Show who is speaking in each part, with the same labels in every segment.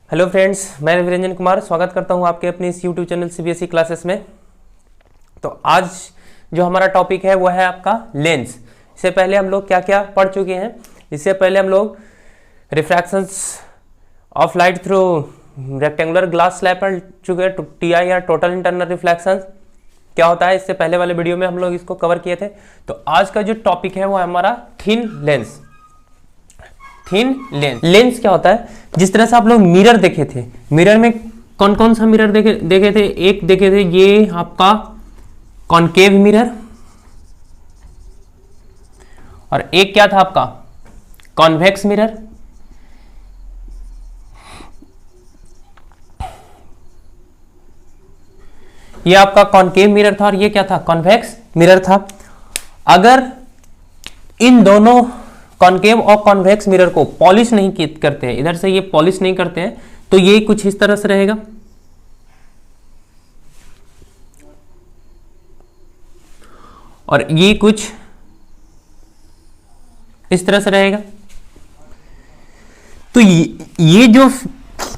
Speaker 1: Hello friends, मैं रविरंजन कुमार स्वागत करता हूं आपके अपने इस यूट्यूब चैनल सीबीएसई क्लासेस में। तो आज जो हमारा टॉपिक है वो है आपका लेंस। इससे पहले हम लोग क्या क्या पढ़ चुके हैं। इससे पहले हम लोग refractions of light through rectangular glass slab पढ़ चुके हैं, टीआई या टोटल इंटरनल रिफ्लेक्शन क्या होता है। इससे पहले वाले वीडियो में हम लोग इसको कवर किए थे। तो आज का जो टॉपिक है वो है हमारा thin lens. Thin lens, lens क्या होता है? जिस तरह से आप लोग मिरर देखे थे, मिरर में कौन कौन सा मिरर देखे थे? एक देखे थे ये आपका कॉनकेव मिरर, और एक क्या था आपका कॉन्वेक्स मिरर। ये आपका कॉनकेव मिरर था और ये क्या था? कॉन्वेक्स मिरर था। अगर इन दोनों कॉनकेव और कॉन्वेक्स मिरर को पॉलिश नहीं करते हैं, इधर से ये पॉलिश नहीं करते हैं, तो ये कुछ इस तरह से रहेगा। और ये कुछ इस तरह से रहेगा। तो ये जो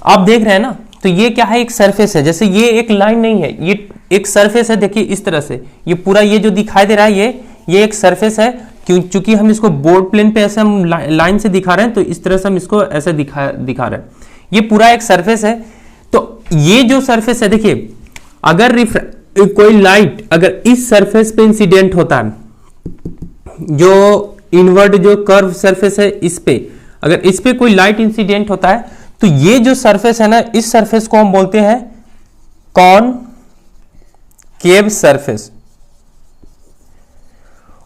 Speaker 1: आप देख रहे हैं ना, तो ये क्या है? एक सरफेस है। जैसे ये एक लाइन नहीं है, ये एक सरफेस है। देखिए इस तरह से ये पूरा ये जो दिखाई दे रहा है ये एक सरफेस है। क्योंकि हम इसको बोर्ड प्लेन पे ऐसे हम लाइन से दिखा रहे हैं, तो इस तरह से हम इसको ऐसे दिखा रहे हैं। ये पूरा एक सरफेस है। तो ये जो सरफेस है, देखिए अगर कोई लाइट अगर इस सरफेस पे इंसिडेंट होता है, जो इनवर्ड जो कर्व सरफेस है, इस पे अगर इस पे कोई लाइट इंसिडेंट होता है, तो ये जो सरफेस है ना, इस सरफेस को हम बोलते हैं कॉनकेव सरफेस।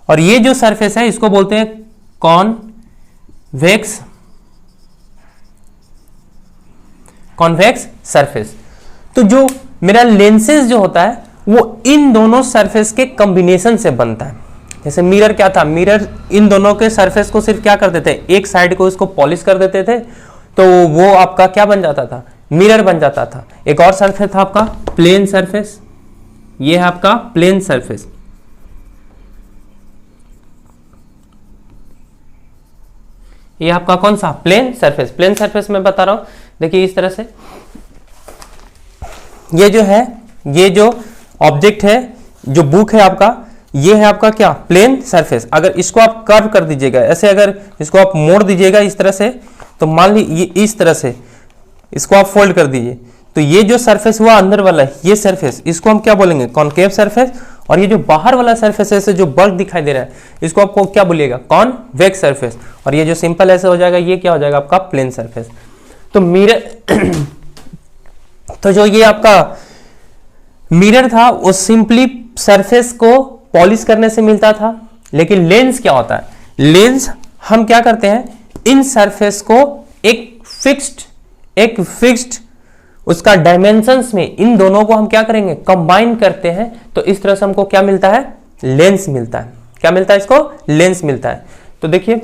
Speaker 1: और ये जो सरफेस है इसको बोलते हैं कॉन्वेक्स सरफेस। तो जो मेरा लेंसेज जो होता है वो इन दोनों सरफेस के कॉम्बिनेशन से बनता है। जैसे मिरर क्या था? मिरर इन दोनों के सरफेस को सिर्फ क्या कर देते हैं, एक साइड को इसको पॉलिश कर देते थे, तो वो आपका क्या बन जाता था? मिरर बन जाता था। एक और सरफेस था आपका प्लेन सरफेस। ये है आपका प्लेन सरफेस। ये आपका कौन सा? Plane surface. प्लेन सरफेस में बता रहा हूं, देखिए इस तरह से ये जो है, ये जो ऑब्जेक्ट है, जो बुक है आपका, ये है आपका क्या? Plane surface. अगर इसको आप कर्व कर दीजिएगा ऐसे, अगर इसको आप मोड़ दीजिएगा इस तरह से, तो मान लीजिए ये इस तरह से इसको आप फोल्ड कर दीजिए, तो ये जो सरफेस हुआ अंदर वाला ये सरफेस, इसको हम क्या बोलेंगे? Concave surface. और ये जो बाहर वाला सरफेस है, जो बल्क दिखाई दे रहा है, इसको आपको क्या बोलिएगा? Convex surface. और ये जो सिंपल ऐसे हो जाएगा, ये क्या हो जाएगा? आपका प्लेन सरफेस। तो मिरर तो जो ये आपका मिरर था वो सिंपली सरफेस को पॉलिश करने से मिलता था। लेकिन लेंस क्या होता है? लेंस हम क्या करते हैं, इन सरफेस को एक फिक्स्ड उसका डायमेंशंस में इन दोनों को हम क्या करेंगे? कंबाइन करते हैं। तो इस तरह से हमको क्या मिलता है? लेंस मिलता है। क्या मिलता है? इसको लेंस मिलता है। तो देखिए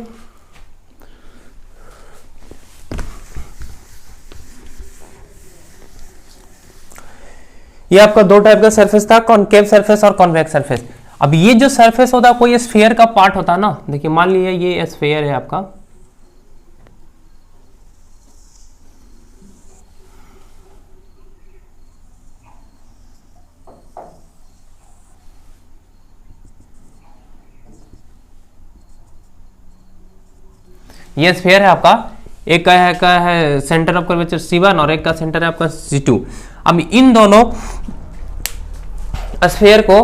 Speaker 1: ये आपका दो टाइप का सरफेस था, कॉनकेव सरफेस और कॉन्वेक्स सरफेस। अब ये जो सरफेस होता है कोई स्फीयर का पार्ट होता है ना। देखिए मान लीजिए ये स्फीयर है आपका, ये स्फीयर है आपका। एक का है सेंटर ऑफ कर्वेचर C1 और एक का सेंटर है आपका C2। अब इन दोनों स्फीयर को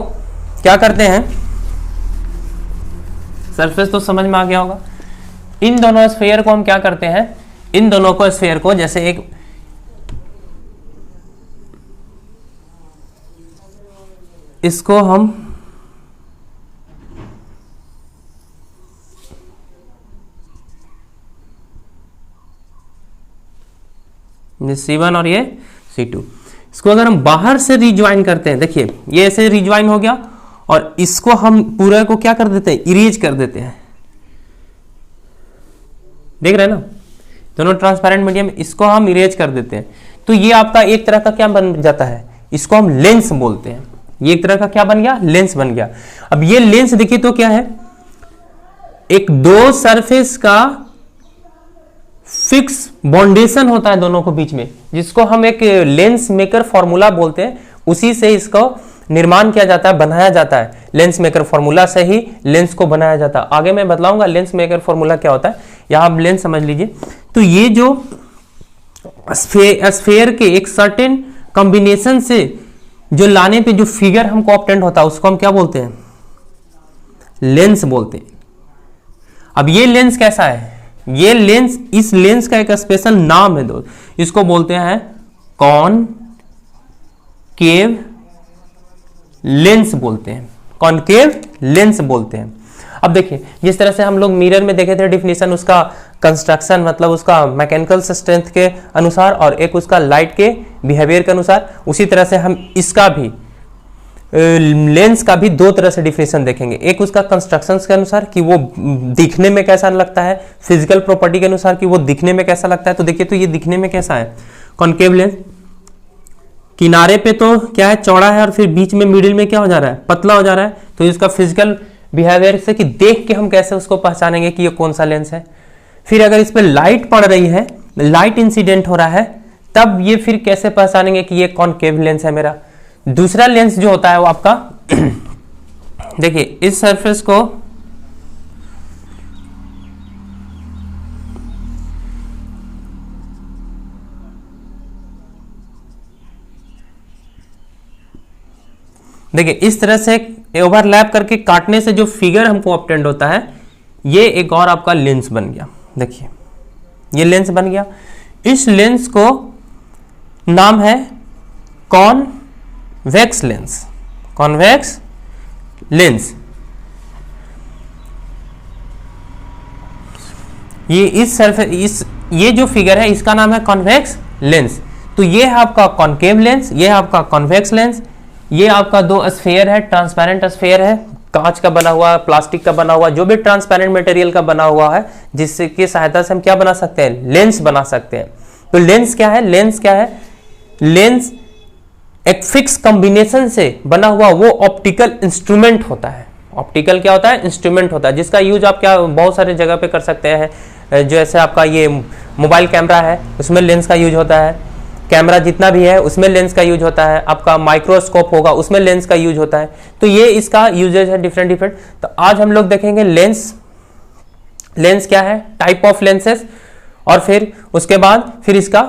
Speaker 1: क्या करते हैं? सरफेस तो समझ में आ गया होगा। इन दोनों स्फीयर को हम क्या करते हैं? इन दोनों को स्फीयर को, जैसे एक इसको हम C1 और ये C2, इसको अगर हम बाहर से रिज्वाइन करते हैं, देखिए ये ऐसे रिज्वाइन हो गया, और इसको हम पूरा को क्या कर देते हैं? इरेज कर देते हैं। देख रहे हैं ना, दोनों ट्रांसपेरेंट मीडियम, इसको हम इरेज कर देते हैं। तो ये आपका एक तरह का क्या बन जाता है? इसको हम लेंस बोलते हैं। ये एक तरह का क्या बन गया? लेंस बन गया। अब ये लेंस देखिए तो क्या है? एक दो सरफेस का फिक्स बॉन्डेशन होता है दोनों को बीच में, जिसको हम एक लेंस मेकर फॉर्मूला बोलते हैं, उसी से इसको निर्माण किया जाता है, बनाया जाता है। लेंस मेकर फॉर्मूला से ही लेंस को बनाया जाता है। आगे मैं बतलाऊंगा लेंस मेकर फॉर्मूला क्या होता है। यहां आप लेंस समझ लीजिए। तो ये जो स्फेयर के एक सर्टेन कॉम्बिनेशन से जो लाने पे जो फिगर हमको ऑब्टेन होता है उसको हम क्या बोलते हैं? लेंस बोलते हैं। अब ये लेंस कैसा है? ये लेंस, इस लेंस का एक स्पेशल नाम है दोस्त, इसको बोलते हैं कॉनकेव लेंस बोलते हैं, कॉनकेव लेंस बोलते हैं। अब देखिए जिस तरह से हम लोग मिरर में देखे थे डेफिनेशन, उसका कंस्ट्रक्शन मतलब उसका मैकेनिकल स्ट्रेंथ के अनुसार और एक उसका लाइट के बिहेवियर के अनुसार, उसी तरह से हम इसका भी लेंस का भी दो तरह से डिफिनेशन देखेंगे। एक उसका कंस्ट्रक्शंस के अनुसार कि वो दिखने में कैसा लगता है, फिजिकल प्रॉपर्टी के अनुसार कि वो दिखने में कैसा लगता है। तो देखिए तो ये दिखने में कैसा है कॉनकेव लेंस, किनारे पे तो क्या है चौड़ा है और फिर बीच में मिडिल में क्या हो जा रहा है पतला हो जा रहा है। तो इसका फिजिकल बिहेवियर से कि देख के हम कैसे उसको पहचानेंगे कि ये कौन सा लेंस है। फिर अगर इस पर लाइट पड़ रही है, लाइट इंसिडेंट हो रहा है, तब ये फिर कैसे पहचानेंगे कि ये कॉनकेव लेंस है मेरा। दूसरा लेंस जो होता है वो आपका देखिए इस सरफेस को देखिए इस तरह से ओवरलैप करके काटने से जो फिगर हमको ऑब्टेंड होता है, ये एक और आपका लेंस बन गया। देखिए ये लेंस बन गया। इस लेंस को नाम है कॉन्वेक्स लेंस, कॉन्वेक्स लेंस। ये इस सरफेस ये जो फिगर है इसका नाम है कॉन्वेक्स लेंस। तो ये है आपका कॉनकेव लेंस, ये है आपका कॉन्वेक्स लेंस। ये आपका दो स्फेयर है, ट्रांसपेरेंट स्फेयर है, कांच का बना हुआ, प्लास्टिक का बना हुआ, जो भी ट्रांसपेरेंट मटेरियल का बना हुआ है, जिसकी सहायता से हम क्या बना सकते हैं? लेंस बना सकते हैं। तो लेंस क्या है? लेंस क्या है? लेंस एक फिक्स कॉम्बिनेशन से बना हुआ वो ऑप्टिकल इंस्ट्रूमेंट होता है। ऑप्टिकल क्या होता है? इंस्ट्रूमेंट होता है, जिसका यूज आप क्या बहुत सारे जगह पे कर सकते हैं। जैसे आपका ये मोबाइल कैमरा है, उसमें लेंस का यूज होता है। कैमरा जितना भी है उसमें लेंस का यूज होता है। आपका माइक्रोस्कोप होगा उसमें लेंस का यूज होता है। तो ये इसका यूजेज है डिफरेंट डिफरेंट। तो आज हम लोग देखेंगे लेंस, लेंस क्या है, टाइप ऑफ लेंसेस, और फिर उसके बाद फिर इसका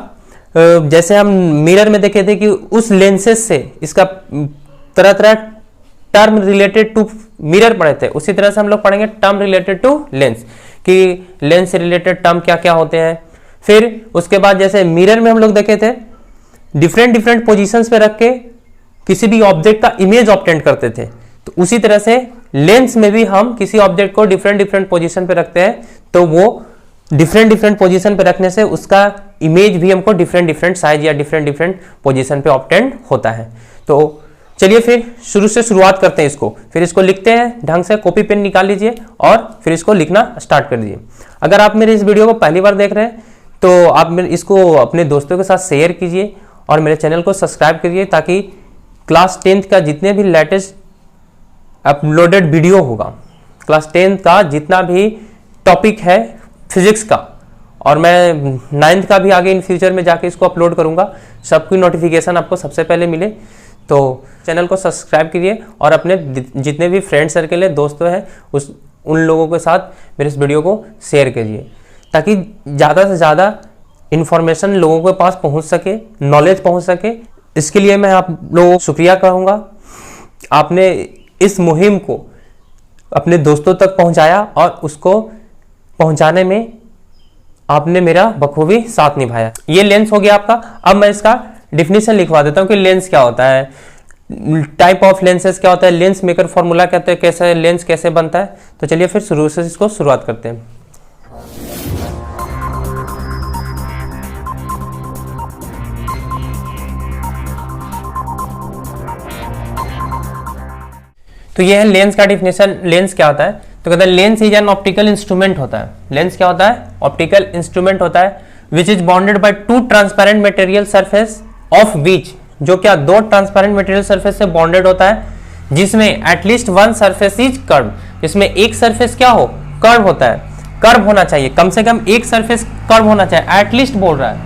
Speaker 1: जैसे हम मिरर में देखे थे कि उस लेंसेस से इसका तरह तरह टर्म रिलेटेड टू मिरर पढ़े थे, उसी तरह से हम लोग पढ़ेंगे टर्म रिलेटेड टू लेंस कि लेंस से रिलेटेड टर्म क्या क्या होते हैं। फिर उसके बाद जैसे मिरर में हम लोग देखे थे डिफरेंट डिफरेंट पोजीशंस पे रख के किसी भी ऑब्जेक्ट का इमेज ऑब्टेंड करते थे, तो उसी तरह से लेंस में भी हम किसी ऑब्जेक्ट को डिफरेंट डिफरेंट पोजीशन पे रखते हैं, तो वो डिफरेंट डिफरेंट पोजीशन पे रखने से उसका इमेज भी हमको डिफरेंट डिफरेंट साइज या डिफरेंट डिफरेंट पोजीशन पे ऑब्टेंड होता है। तो चलिए फिर शुरू से शुरुआत करते हैं इसको, फिर इसको लिखते हैं ढंग से। कॉपी पेन निकाल लीजिए और फिर इसको लिखना स्टार्ट कर दीजिए। अगर आप मेरे इस वीडियो को पहली बार देख रहे हैं तो आप मेरे इसको अपने दोस्तों के साथ शेयर कीजिए और मेरे चैनल को सब्सक्राइब करिए, ताकि क्लास 10th का जितने भी लेटेस्ट अपलोडेड वीडियो होगा, क्लास 10th का जितना भी टॉपिक है फिजिक्स का, और मैं 9th का भी आगे इन फ्यूचर में जाके इसको अपलोड करूंगा, सबकी नोटिफिकेशन आपको सबसे पहले मिले। तो चैनल को सब्सक्राइब कीजिए और अपने जितने भी फ्रेंड सर्कल है, दोस्तों हैं, उन लोगों के साथ मेरे इस वीडियो को शेयर कीजिए, ताकि ज़्यादा से ज़्यादा इंफॉर्मेशन लोगों के पास पहुंच सके, नॉलेज पहुंच सके। इसके लिए मैं आप लोगों को शुक्रिया कहूँगा, आपने इस मुहिम को अपने दोस्तों तक पहुंचाया और उसको पहुंचाने में आपने मेरा बखूबी साथ निभाया। ये लेंस हो गया आपका। अब मैं इसका डिफिनीशन लिखवा देता हूँ कि लेंस क्या होता है, टाइप ऑफ लेंसेस क्या होता है, लेंस मेकर फॉर्मूला कहते हैं, कैसे लेंस कैसे बनता है। तो चलिए फिर शुरू से इसको शुरुआत करते हैं। तो ये है लेंस का डिफिनेशन। लेंस क्या होता है? तो कहता है lens is an optical instrument होता है। लेंस क्या होता है? ऑप्टिकल इंस्ट्रूमेंट होता है, which is bounded by two transparent material surface of which, जो क्या दो ट्रांसपेरेंट मटेरियल सरफेस से बाउंडेड होता है, जिसमें at least one surface is curve, जिसमें एक सरफेस क्या हो? कर्व होता है। कर्व होना चाहिए, कम से कम एक सरफेस कर्व होना चाहिए, एटलीस्ट बोल रहा है,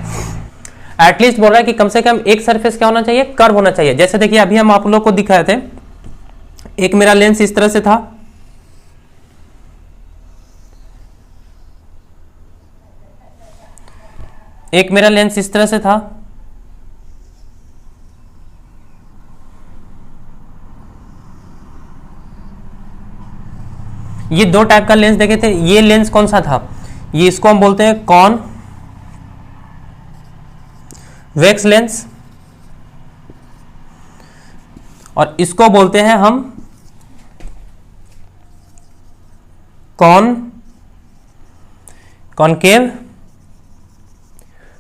Speaker 1: एटलीस्ट बोल रहा है कि कम से कम एक सरफेस क्या होना चाहिए, कर्व होना चाहिए। जैसे देखिए अभी हम आप लोग को दिखाए थे, एक मेरा लेंस इस तरह से था, एक मेरा लेंस इस तरह से था, ये दो टाइप का लेंस देखे थे। ये लेंस कौन सा था, ये इसको हम बोलते हैं कॉन्वेक्स लेंस, और इसको बोलते हैं हम कॉनकेव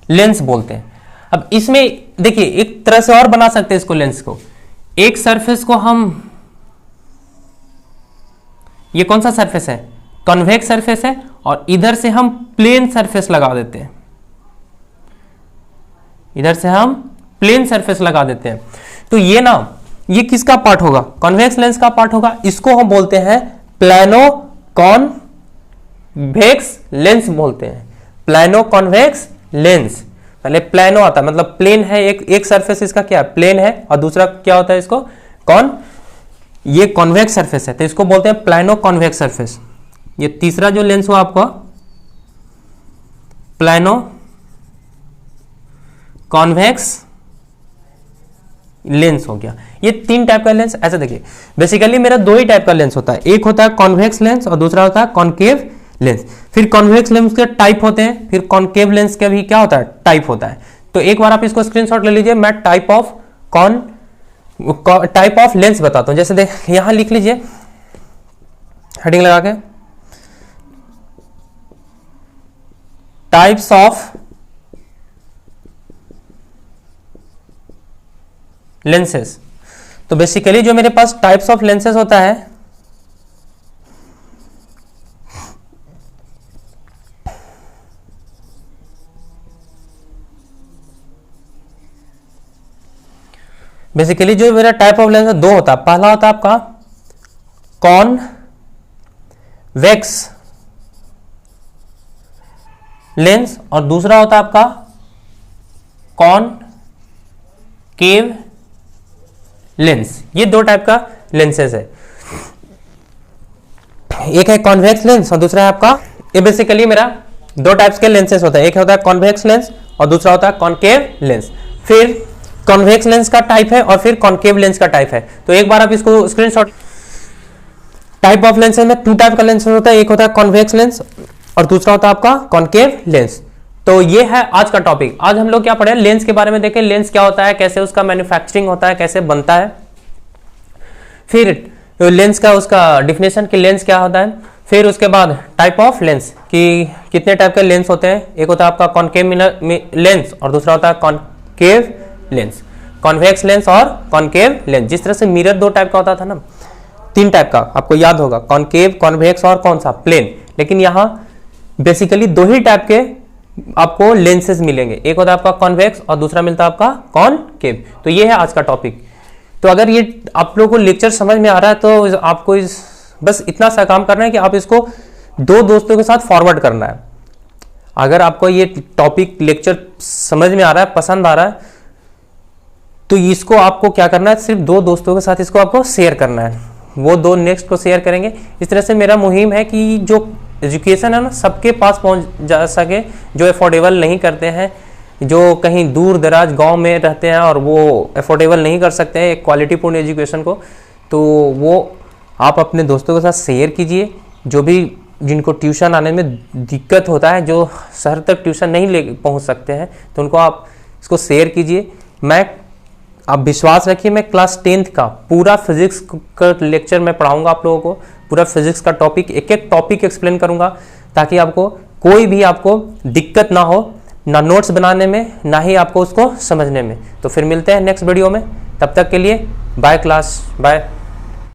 Speaker 1: लेंस बोलते हैं। अब इसमें देखिए एक तरह से और बना सकते हैं इसको, लेंस को, एक सरफेस को हम, ये कौन सा सरफेस है, कॉन्वेक्स सरफेस है, और इधर से हम प्लेन सरफेस लगा देते हैं, इधर से हम प्लेन सरफेस लगा देते हैं। तो ये ना, ये किसका पार्ट होगा, कॉन्वेक्स लेंस का पार्ट होगा। इसको हम बोलते हैं प्लानो कॉन्वेक्स लेंस बोलते हैं, प्लानो कॉन्वेक्स लेंस। पहले प्लानो आता है, मतलब प्लेन है, एक सरफेस इसका क्या है, प्लेन है, और दूसरा क्या होता है इसको, ये कॉन्वेक्स सरफेस है, तो इसको बोलते हैं प्लानो कॉन्वेक्स सरफेस। ये तीसरा जो लेंस हुआ आपका प्लानो कॉन्वेक्स लेंस हो गया। ये तीन टाइप का लेंस, ऐसे देखिए बेसिकली मेरा दो ही टाइप का लेंस होता है, एक होता है कॉन्वेक्स लेंस और दूसरा होता है कॉनकेव लेंस। फिर कॉन्वेक्स लेंस के टाइप होते हैं, फिर कॉनकेव लेंस का भी क्या होता है, टाइप होता है। तो एक बार आप इसको स्क्रीनशॉट ले लीजिए, मैं टाइप ऑफ लेंस बताता हूं। जैसे देख यहां लिख लीजिए हेडिंग लगा के, टाइप्स ऑफ लेंसेस। तो बेसिकली जो मेरे पास टाइप्स ऑफ लेंसेस होता है, बेसिकली जो मेरा टाइप ऑफ लेंस है दो होता है। पहला होता है आपका कॉन्वेक्स लेंस और दूसरा होता है आपका कॉनकेव लेंस। ये दो टाइप का लेंसेज है, एक है कॉन्वेक्स लेंस और दूसरा है आपका, ये बेसिकली मेरा दो टाइप्स के लेंसेज होता है, एक होता है कॉन्वेक्स लेंस और दूसरा होता है कॉनकेव लेंस। फिर कॉन्वेक्स लेंस का टाइप है और फिर कॉनकेव लेंस का टाइप है। तो एक बार आप इसको स्क्रीनशॉट, टाइप ऑफ लेंसेज में टू टाइप का लेंस होता है, एक होता है कॉन्वेक्स लेंस और दूसरा होता है आपका कॉनकेव लेंस। तो ये है आज का टॉपिक। आज हम लोग क्या पढ़े, लेंस के बारे में देखें, लेंस क्या होता है, कैसे उसका मैन्युफैक्चरिंग होता है, कैसे बनता है, फिर लेंस का उसका डिफिनेशन कि लेंस क्या होता है, फिर उसके बाद टाइप ऑफ लेंस कि कितने टाइप के लेंस होते हैं, एक होता है आपका कॉनकेव लेंस और दूसरा होता है कॉनकेव लेंस, कॉन्वेक्स लेंस और कॉनकेव लेंस। जिस तरह से मिरर दो टाइप का होता था ना, तीन टाइप का आपको याद होगा, कॉनकेव, कॉन्वेक्स और कौन सा, प्लेन। लेकिन यहाँ बेसिकली दो ही टाइप के आपको लेंसेज मिलेंगे, एक होता है आपका कॉन्वेक्स और दूसरा मिलता है आपका कॉनकेव। तो ये है आज का टॉपिक। तो अगर ये आप लोगों को लेक्चर समझ में आ रहा है तो आपको बस इतना सा काम करना है कि आप इसको दो दोस्तों के साथ फॉरवर्ड करना है। अगर आपको ये टॉपिक लेक्चर समझ में आ रहा है, पसंद आ रहा है, तो इसको आपको क्या करना है, सिर्फ दो दोस्तों के साथ इसको आपको शेयर करना है, वो दो नेक्स्ट को शेयर करेंगे। इस तरह से मेरा मुहिम है कि जो एजुकेशन है ना सबके पास पहुंच जा सके, जो अफोर्डेबल नहीं करते हैं, जो कहीं दूर दराज गांव में रहते हैं और वो अफोर्डेबल नहीं कर सकते हैं एक क्वालिटीपूर्ण एजुकेशन को, तो वो आप अपने दोस्तों के साथ शेयर कीजिए। जो भी जिनको ट्यूशन आने में दिक्कत होता है, जो शहर तक ट्यूशन नहीं ले पहुँच सकते हैं, तो उनको आप इसको शेयर कीजिए। आप विश्वास रखिए, मैं क्लास 10th का पूरा फिजिक्स का लेक्चर मैं पढ़ाऊंगा आप लोगों को, पूरा फिजिक्स का टॉपिक, एक एक टॉपिक एक्सप्लेन करूंगा, ताकि आपको कोई भी आपको दिक्कत ना हो, ना नोट्स बनाने में, ना ही आपको उसको समझने में। तो फिर मिलते हैं नेक्स्ट वीडियो में, तब तक के लिए बाय क्लास, बाय।